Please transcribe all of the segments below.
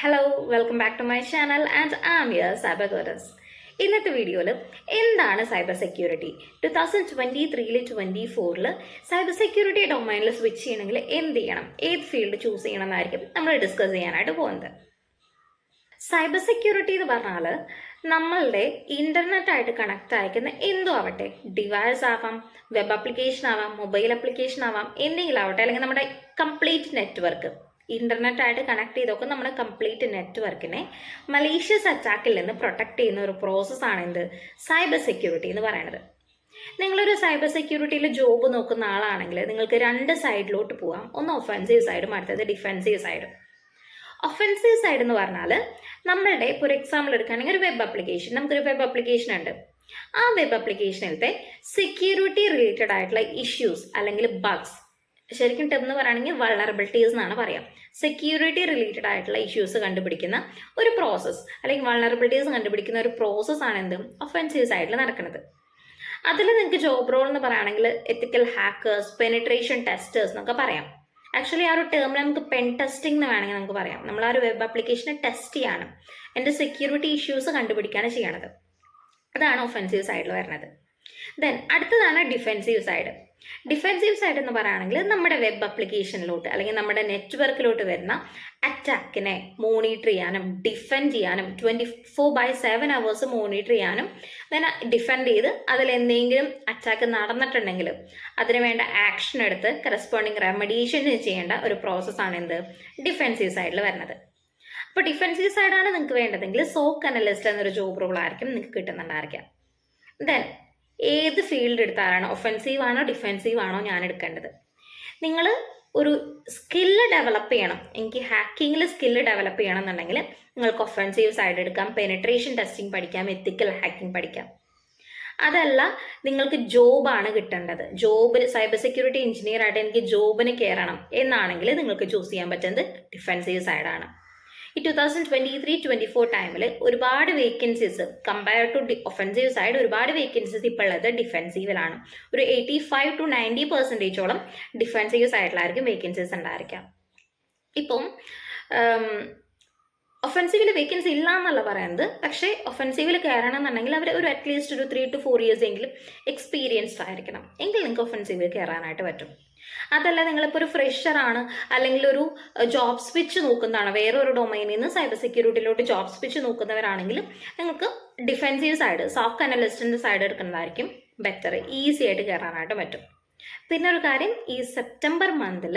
Hello welcome back to my channel and I am your cyber goddess. ഇന്നത്തെ വീഡിയോയിൽ എന്താണ് cyber security, 2023-24 cyber security ഡൊമൈനിൽ switch ചെയ്യണമെങ്കിൽ എന്ത് ചെയ്യണം, ഏത് ഫീൽഡ് ചൂസ് ചെയ്യണം എന്നായിരിക്കും നമ്മൾ ഡിസ്കസ് ചെയ്യാനായിട്ട് പോകുന്നത്. സൈബർ സെക്യൂരിറ്റി എന്ന് പറഞ്ഞാൽ നമ്മളുടെ ഇന്റർനെറ്റ് ആയിട്ട് കണക്ട് അയക്കുന്ന എന്തോ ആവട്ടെ, ഡിവൈസ് ആവാം, വെബ് ആപ്ലിക്കേഷൻ ആവാം, മൊബൈൽ ആപ്ലിക്കേഷൻ ആവാം, എന്തെങ്കിലും ആവട്ടെ, അല്ലെങ്കിൽ നമ്മുടെ കംപ്ലീറ്റ് നെറ്റ്വർക്ക് ഇന്റർനെറ്റ് ആയിട്ട് കണക്ട് ചെയ്തൊക്കെ നമ്മുടെ കംപ്ലീറ്റ് നെറ്റ്വർക്കിനെ മലീഷ്യസ് അറ്റാക്കിൽ നിന്ന് പ്രൊട്ടക്ട് ചെയ്യുന്ന ഒരു പ്രോസസ്സാണ് എന്ത്, സൈബർ സെക്യൂരിറ്റി എന്ന് പറയുന്നത്. നിങ്ങളൊരു സൈബർ സെക്യൂരിറ്റിയിൽ ജോബ് നോക്കുന്ന ആളാണെങ്കിൽ നിങ്ങൾക്ക് രണ്ട് സൈഡിലോട്ട് പോകാം. ഒന്ന് ഒഫൻസീവ് സൈഡും അടുത്തത് ഡിഫെൻസീവ് സൈഡും. ഒഫൻസീവ് സൈഡ് എന്ന് പറഞ്ഞാൽ നമ്മളുടെ ഇപ്പോൾ ഒരു എക്സാമ്പിൾ എടുക്കുകയാണെങ്കിൽ ഒരു വെബ് ആപ്ലിക്കേഷൻ, നമുക്കൊരു വെബ് ആപ്ലിക്കേഷൻ ഉണ്ട്. ആ വെബ് ആപ്ലിക്കേഷനിലത്തെ സെക്യൂരിറ്റി റിലേറ്റഡ് ആയിട്ടുള്ള ഇഷ്യൂസ് അല്ലെങ്കിൽ ബഗ്സ്, ശരിക്കും ടേം എന്ന് പറയുകയാണെങ്കിൽ വൾണറബിലിറ്റീസ് എന്നാണ് പറയാം. സെക്യൂരിറ്റി റിലേറ്റഡ് ആയിട്ടുള്ള ഇഷ്യൂസ് കണ്ടുപിടിക്കുന്ന ഒരു പ്രോസസ്സ് അല്ലെങ്കിൽ വൾണറബിലിറ്റീസ് കണ്ടുപിടിക്കുന്ന ഒരു പ്രോസസ്സാണ് എന്ത്, ഒഫൻസീവ് സൈഡിൽ നടക്കുന്നത്. അതിൽ നിങ്ങൾക്ക് ജോബ് റോൾ എന്ന് പറയുകയാണെങ്കിൽ എത്തിക്കൽ ഹാക്കേഴ്സ്, പെനിട്രേഷൻ ടെസ്റ്റേഴ്സ് എന്നൊക്കെ പറയാം. ആക്ച്വലി ആ ഒരു ടേമിൽ നമുക്ക് പെൻ ടെസ്റ്റിംഗ് എന്ന് വേണമെങ്കിൽ നമുക്ക് പറയാം. നമ്മൾ ആ ഒരു വെബ് ആപ്ലിക്കേഷനെ ടെസ്റ്റ് ചെയ്യാണ്, എൻ്റെ സെക്യൂരിറ്റി ഇഷ്യൂസ് കണ്ടുപിടിക്കുകയാണ് ചെയ്യണത്. അതാണ് ഒഫൻസീവ് സൈഡിൽ വരുന്നത്. ദെൻ അടുത്തതാണ് ഡിഫെൻസീവ് സൈഡ്. ഡിഫെൻസീവ് സൈഡ് എന്ന് പറയുകയാണെങ്കിൽ നമ്മുടെ വെബ് ആപ്ലിക്കേഷനിലോട്ട് അല്ലെങ്കിൽ നമ്മുടെ നെറ്റ്വർക്കിലോട്ട് വരുന്ന അറ്റാക്കിനെ മോണിറ്റർ ചെയ്യാനും ഡിഫെൻഡ് ചെയ്യാനും 24/7 അവേഴ്സ് മോണിറ്റർ ചെയ്യാനും ദെൻ ഡിഫെൻഡ് ചെയ്ത് അതിൽ എന്തെങ്കിലും അറ്റാക്ക് നടന്നിട്ടുണ്ടെങ്കിൽ അതിന് വേണ്ട ആക്ഷൻ എടുത്ത് കറസ്പോണ്ടിങ് റെമഡീഷൻ ചെയ്യേണ്ട ഒരു പ്രോസസ്സാണ് എന്ത്, ഡിഫെൻസീവ് സൈഡിൽ വരുന്നത്. അപ്പോൾ ഡിഫെൻസീവ് സൈഡാണ് നിങ്ങൾക്ക് വേണ്ടതെങ്കിൽ സോക്ക് അനലിസ്റ്റ് എന്നൊരു ജോബ് റോൾ ആയിരിക്കും നിങ്ങൾക്ക് കിട്ടുന്നുണ്ടായിരിക്കാം. ദെൻ ഏത് ഫീൽഡ് എടുത്താലാണ്, ഒഫൻസീവ് ആണോ ഡിഫെൻസീവ് ആണോ ഞാൻ എടുക്കേണ്ടത്? നിങ്ങൾ ഒരു സ്കില്ല് ഡെവലപ്പ് ചെയ്യണം, എനിക്ക് ഹാക്കിങ്ങിൽ സ്കില്ല് ഡെവലപ്പ് ചെയ്യണം എന്നുണ്ടെങ്കിൽ നിങ്ങൾക്ക് ഒഫൻസീവ് സൈഡ് എടുക്കാം, പെനിട്രേഷൻ ടെസ്റ്റിംഗ് പഠിക്കാം, എത്തിക്കൽ ഹാക്കിംഗ് പഠിക്കാം. അതല്ല നിങ്ങൾക്ക് ജോബാണ് കിട്ടേണ്ടത്, ജോബ് സൈബർ സെക്യൂരിറ്റി എഞ്ചിനീയർ ആയിട്ട് എനിക്ക് ജോബിന് കയറണം എന്നാണെങ്കിൽ നിങ്ങൾക്ക് ചൂസ് ചെയ്യാൻ പറ്റുന്നത് ഡിഫെൻസീവ് സൈഡാണ്. ഈ 2023-24 ടൈമിൽ ഒരുപാട് vacancies compare to offensive side, ഒരുപാട് വേക്കൻസീസ് ഇപ്പോൾ ഉള്ളത് ഡിഫെൻസീവിലാണ്. ഒരു 85-90% ഡിഫെൻസീവ് സൈഡിലായിരിക്കും വേക്കൻസീസ് ഉണ്ടായിരിക്കാം. ഇപ്പം ഒഫൻസീവിൽ വേക്കൻസി ഇല്ല എന്നല്ല പറയുന്നത്, പക്ഷേ ഒഫൻസീവിൽ കയറണം എന്നുണ്ടെങ്കിൽ അവർ ഒരു അറ്റ്ലീസ്റ്റ് ഒരു 3 to 4 years എങ്കിലും എക്സ്പീരിയൻസ്ഡ് ആയിരിക്കണം, എങ്കിൽ നിങ്ങൾക്ക് ഒഫൻസീവിൽ കയറാനായിട്ട് പറ്റും. അതല്ല നിങ്ങളിപ്പോൾ ഒരു ഫ്രഷറാണ് അല്ലെങ്കിൽ ഒരു ജോബ് സ്വിച്ച് നോക്കുന്നതാണ്, വേറെ ഒരു ഡൊമൈനിൽ നിന്ന് സൈബർ സെക്യൂരിറ്റിയിലോട്ട് ജോബ് സ്വിച്ച് നോക്കുന്നവരാണെങ്കിൽ നിങ്ങൾക്ക് ഡിഫെൻസീവ് സൈഡ്, സോക്ക് അനലിസ്റ്റിൻ്റെ സൈഡ് എടുക്കുന്നതായിരിക്കും ബെറ്റർ, ഈസി ആയിട്ട് കയറാനായിട്ട് പറ്റും. പിന്നെ ഒരു കാര്യം, ഈ സെപ്റ്റംബർ മന്തിൽ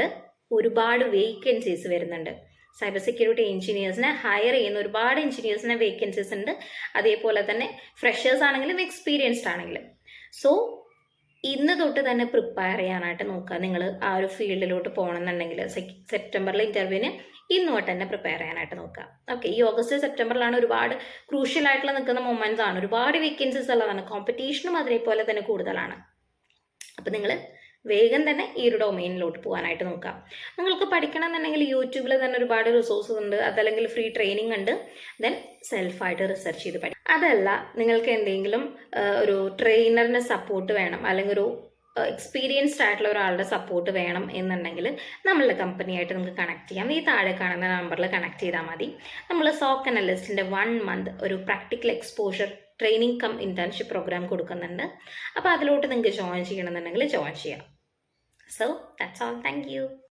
ഒരുപാട് വേക്കൻസീസ് വരുന്നുണ്ട്. സൈബർ സെക്യൂരിറ്റി എഞ്ചിനീയേഴ്സിനെ ഹയർ ചെയ്യുന്ന ഒരുപാട് എഞ്ചിനീയേഴ്സിനെ വേക്കൻസീസ് ഉണ്ട്. അതേപോലെ തന്നെ ഫ്രഷേഴ്സ് ആണെങ്കിലും എക്സ്പീരിയൻസ്ഡ് ആണെങ്കിലും. സോ ഇന്ന് തൊട്ട് തന്നെ പ്രിപ്പയർ ചെയ്യാനായിട്ട് നോക്കുക. നിങ്ങൾ ആ ഒരു ഫീൽഡിലോട്ട് പോകണമെന്നുണ്ടെങ്കിൽ സെപ്റ്റംബറിലെ ഇൻ്റർവ്യൂവിന് ഇന്ന് തൊട്ട് തന്നെ പ്രിപ്പയർ ചെയ്യാനായിട്ട് നോക്കുക. ഓക്കെ, ഈ ഓഗസ്റ്റ് സെപ്റ്റംബറിലാണ് ഒരുപാട് ക്രൂഷ്യൽ ആയിട്ടുള്ള നിൽക്കുന്ന മൊമെന്റ്സ് ആണ്, ഒരുപാട് വേക്കൻസീസ് ഉള്ളതാണ്, കോമ്പറ്റീഷനും അതേപോലെ തന്നെ കൂടുതലാണ്. അപ്പം നിങ്ങൾ വേഗം തന്നെ ഈ ഒരു ഡൊമൈനിലോട്ട് പോകാനായിട്ട് നോക്കാം. നിങ്ങൾക്ക് പഠിക്കണം എന്നുണ്ടെങ്കിൽ യൂട്യൂബിൽ തന്നെ ഒരുപാട് റിസോഴ്സസ് ഉണ്ട്, അതല്ലെങ്കിൽ ഫ്രീ ട്രെയിനിങ് ഉണ്ട്. ദെൻ സെൽഫായിട്ട് റിസർച്ച് ചെയ്ത് പഠിക്കും. അതല്ല നിങ്ങൾക്ക് എന്തെങ്കിലും ഒരു ട്രെയിനറിൻ്റെ സപ്പോർട്ട് വേണം, അല്ലെങ്കിൽ ഒരു എക്സ്പീരിയൻസ്ഡ് ആയിട്ടുള്ള ഒരാളുടെ സപ്പോർട്ട് വേണം എന്നുണ്ടെങ്കിൽ നമ്മളുടെ കമ്പനിയായിട്ട് നമുക്ക് കണക്ട് ചെയ്യാം. ഈ താഴെ കാണുന്ന നമ്പറിൽ കണക്ട് ചെയ്താൽ മതി. നമ്മൾ സോക്ക് അനലിസ്റ്റിൻ്റെ 1 month ഒരു practical exposure training cum internship program കൊടുക്കുന്നുണ്ട്. അപ്പോൾ അതിലോട്ട് നിങ്ങൾക്ക് ജോയിൻ ചെയ്യണമെന്നുണ്ടെങ്കിൽ ജോയിൻ ചെയ്യാം. So that's all. Thank U.